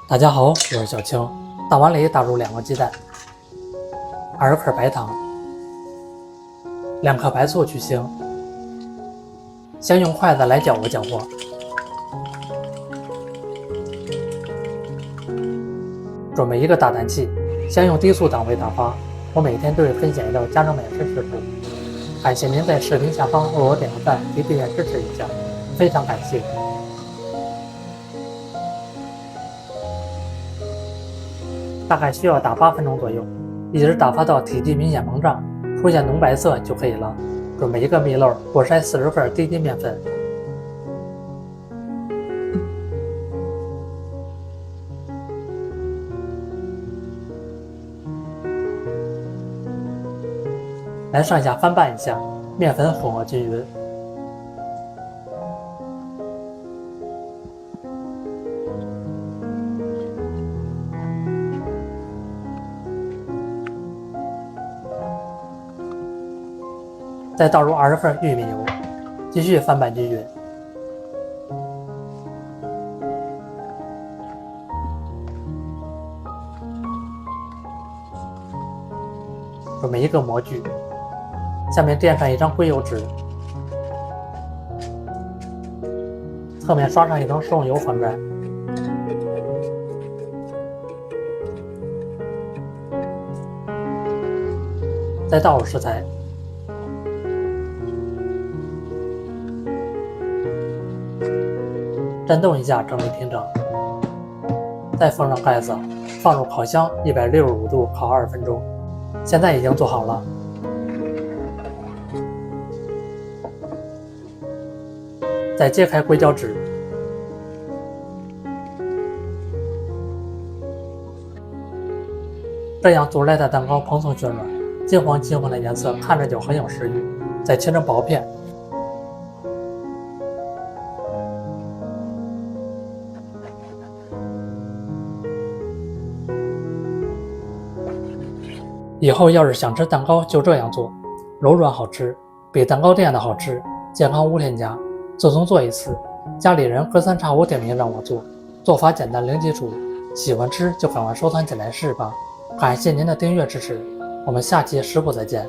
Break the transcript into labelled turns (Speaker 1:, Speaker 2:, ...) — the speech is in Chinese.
Speaker 1: 大家好，我是小青。大碗里打入2个鸡蛋，20克白糖，2克白醋去腥。先用筷子来搅和搅和。准备一个大蛋器，先用低速档位打发。我每天都会分享一道家常美食食谱，感谢您在视频下方为我点个赞及订阅支持一下，非常感谢。大概需要打8分钟左右，一直打发到体积明显膨胀，出现浓白色就可以了。准备一个蜜漏，过筛40克低筋面粉，来上下翻拌一下，面粉混合均匀。再倒入20克玉米油，继续翻拌均匀。准备一个模具，下面垫上一张硅油纸，侧面刷上一层食用油粉砖，再倒入食材。震动一下，整理平整，再封上盖子，放入烤箱165度烤20分钟。现在已经做好了。再揭开硅胶纸，这样做出来的蛋糕蓬松暄软，金黄金黄的颜色看着就很有食欲。再切成薄片。以后要是想吃蛋糕就这样做，柔软好吃，比蛋糕店的好吃，健康无添加。自从做一次，家里人隔三差五点名让我做，做法简单零基础，喜欢吃就赶快收藏起来试吧。感谢您的订阅支持，我们下期食谱再见。